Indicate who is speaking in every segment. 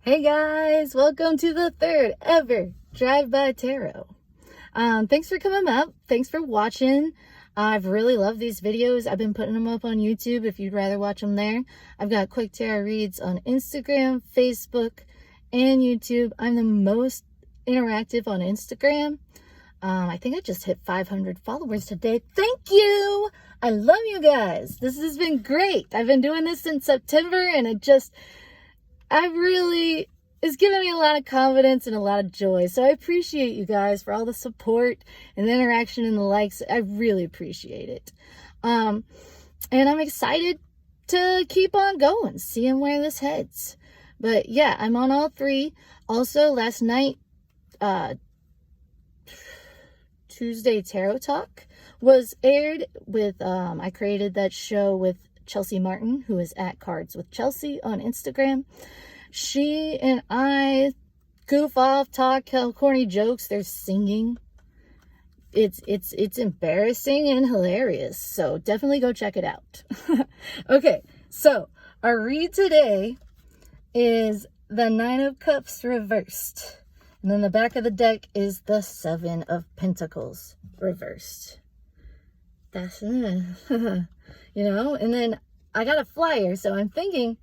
Speaker 1: Hey guys, welcome to the third ever Drive-By Tarot. Thanks for coming up. Thanks for watching. I've really loved these videos. I've been putting them up on YouTube if you'd rather watch them there. I've got quick tarot reads on Instagram, Facebook, and YouTube. I'm the most interactive on Instagram. I think I just hit 500 followers today. Thank you! I love you guys. This has been great. I've been doing this since September, and it's giving me a lot of confidence and a lot of joy. So I appreciate you guys for all the support and the interaction and the likes. I really appreciate it. And I'm excited to keep on going, seeing where this heads. But yeah, I'm on all three. Also, last night, Tuesday Tarot Talk was aired with, I created that show with Chelsea Martin, who is at Cards with Chelsea on Instagram. She and I goof off, talk, tell corny jokes. They're singing. It's embarrassing and hilarious. So definitely go check it out. Okay, so our read today is the Nine of Cups reversed. And then the back of the deck is the Seven of Pentacles reversed. That's and then I got a flyer, so I'm thinking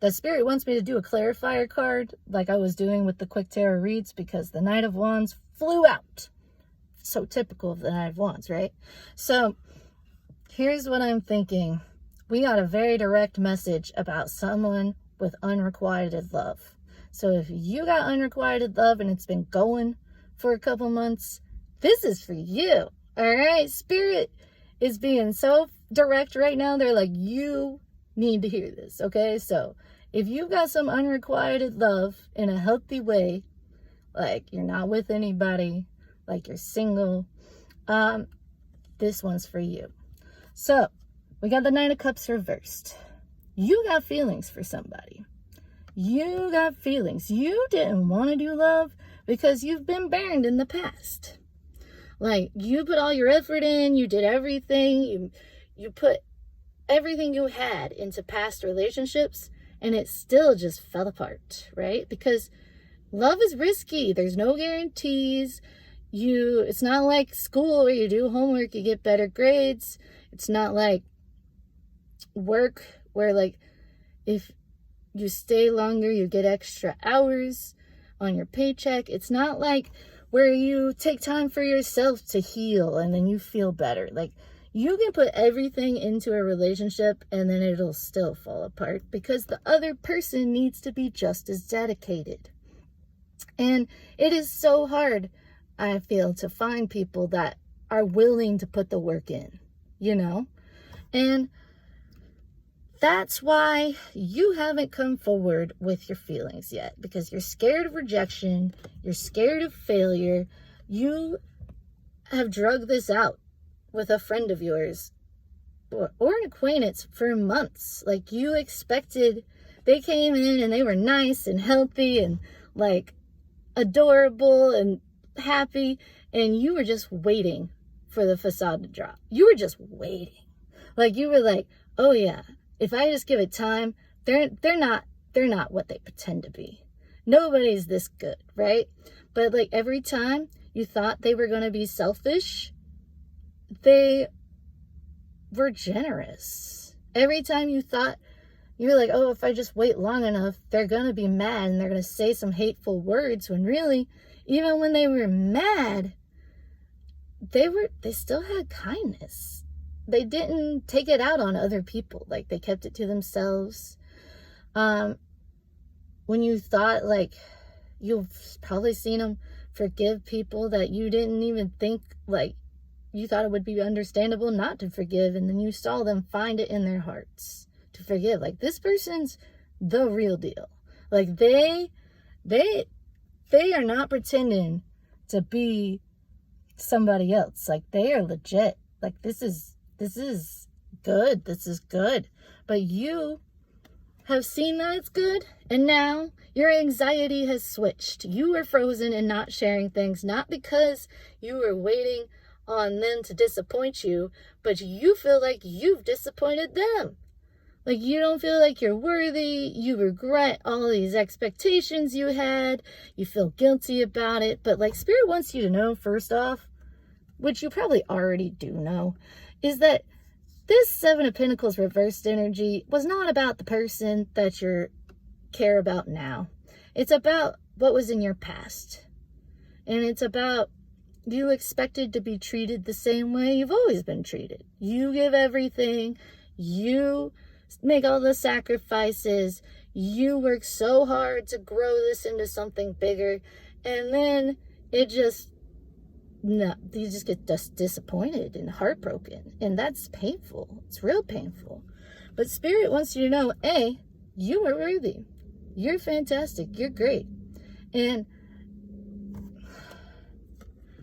Speaker 1: the Spirit wants me to do a clarifier card like I was doing with the quick tarot reads because the Knight of Wands flew out. So typical of the Knight of Wands, right? So here's what I'm thinking. We got a very direct message about someone with unrequited love. So if you got unrequited love and it's been going for a couple months, this is for you. All right? Spirit is being so direct right now. They're like, you need to hear this, okay? So if you've got some unrequited love in a healthy way, like you're not with anybody, like you're single, this one's for you. So we got the Nine of Cups reversed. You got feelings for somebody. You got feelings. You didn't want to do love because you've been burned in the past. Like you put all your effort in, you did everything, you put everything you had into past relationships, and it still just fell apart, right? Because love is risky. There's no guarantees. It's not like school where you do homework, you get better grades. It's not like work where like if you stay longer, you get extra hours on your paycheck. It's not like where you take time for yourself to heal and then you feel better. Like you can put everything into a relationship and then it'll still fall apart because the other person needs to be just as dedicated. And it is so hard, I feel, to find people that are willing to put the work in, And that's why you haven't come forward with your feelings yet, because you're scared of rejection, you're scared of failure. You have drugged this out with a friend of yours or an acquaintance for months. Like you expected, they came in and they were nice and healthy and like adorable and happy, and you were just waiting for the facade to drop. You were just waiting. Like you were like, oh yeah, if I just give it time, they're not what they pretend to be. Nobody's this good, right? But like every time you thought they were going to be selfish, they were generous. Every time you thought, you were like, oh, if I just wait long enough, they're going to be mad and they're going to say some hateful words, when really, even when they were mad, they still had kindness. They didn't take it out on other people. Like they kept it to themselves. When you thought like you've probably seen them forgive people that you didn't even think, like you thought it would be understandable not to forgive, and then you saw them find it in their hearts to forgive. Like this person's the real deal. Like they are not pretending to be somebody else. Like they are legit. Like this is good. This is good. But you have seen that it's good, and now your anxiety has switched. You were frozen and not sharing things, not because you were waiting on them to disappoint you, but you feel like you've disappointed them. Like, you don't feel like you're worthy. You regret all these expectations you had. You feel guilty about it. But, like, Spirit wants you to know, first off, which you probably already do know, is that this Seven of Pentacles reversed energy was not about the person that you care about now. It's about what was in your past. And it's about you expected to be treated the same way you've always been treated. You give everything. You make all the sacrifices. You work so hard to grow this into something bigger. And then it just, no, you just get disappointed and heartbroken. And that's painful. It's real painful. But Spirit wants you to know, A, you are worthy. You're fantastic. You're great. And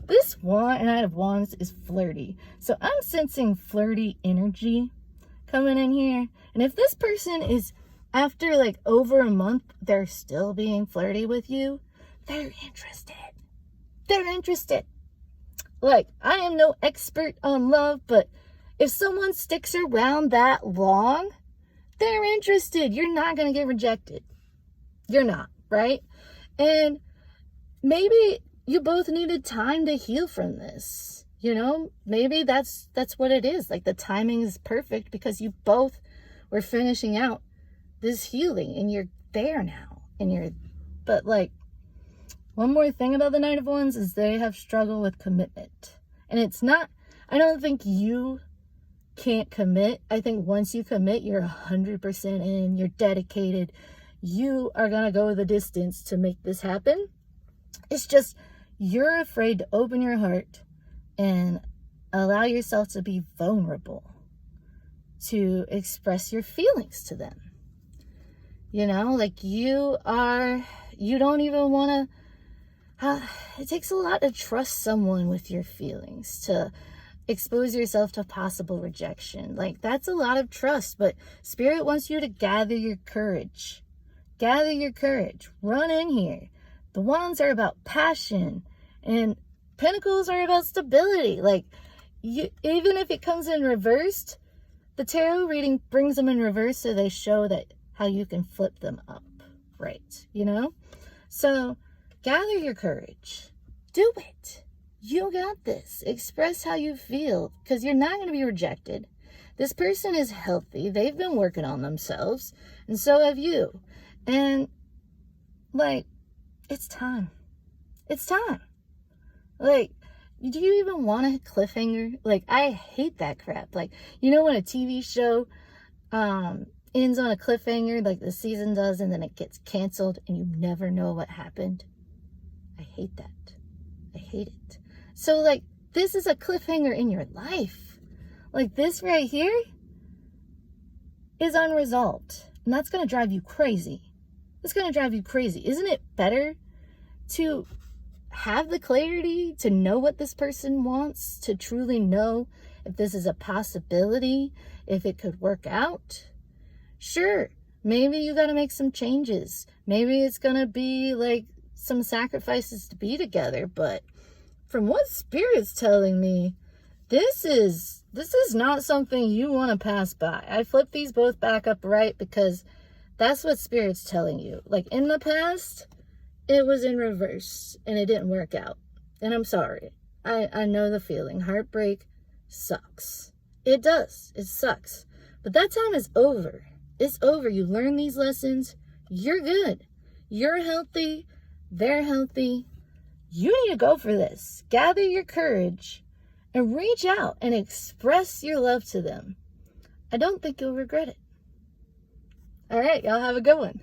Speaker 1: this Knight of Wands is flirty. So I'm sensing flirty energy coming in here. And if this person is, after like over a month, they're still being flirty with you, they're interested. They're interested. Like, I am no expert on love, but if someone sticks around that long, they're interested. You're not going to get rejected. You're not, right? And maybe you both needed time to heal from this. You know, maybe that's what it is. Like, the timing is perfect because you both were finishing out this healing and you're there now. But like, one more thing about the Knight of Wands is they have struggled with commitment. And it's not, I don't think you can't commit. I think once you commit, you're 100% in, you're dedicated. You are going to go the distance to make this happen. It's just, you're afraid to open your heart and allow yourself to be vulnerable, to express your feelings to them. You know, like you don't even want to, it takes a lot to trust someone with your feelings, to expose yourself to possible rejection. Like, that's a lot of trust, but Spirit wants you to gather your courage. Gather your courage. Run in here. The Wands are about passion, and Pentacles are about stability. Like, even if it comes in reversed, the tarot reading brings them in reverse so they show that how you can flip them up, right? You know? So, gather your courage. Do it. You got this. Express how you feel, because you're not going to be rejected. This person is healthy. They've been working on themselves, and so have you. And, like, it's time. It's time. Like, do you even want a cliffhanger? Like, I hate that crap. Like, you know when a TV show ends on a cliffhanger, like the season does, and then it gets canceled and you never know what happened? I hate that. I hate it. So, like, this is a cliffhanger in your life. Like, this right here is unresolved. And that's going to drive you crazy. It's going to drive you crazy. Isn't it better to have the clarity, to know what this person wants, to truly know if this is a possibility, if it could work out? Sure, maybe you got to make some changes. Maybe it's going to be like some sacrifices to be together, but from what Spirit's telling me, this is not something you want to pass by. I flipped these both back up right because that's what Spirit's telling you. Like, in the past, it was in reverse and it didn't work out. And I'm sorry. I know the feeling. Heartbreak sucks. It does. It sucks. But that time is over. It's over. You learn these lessons. You're good. You're healthy. They're healthy. You need to go for this. Gather your courage and reach out and express your love to them. I don't think you'll regret it. All right, y'all have a good one.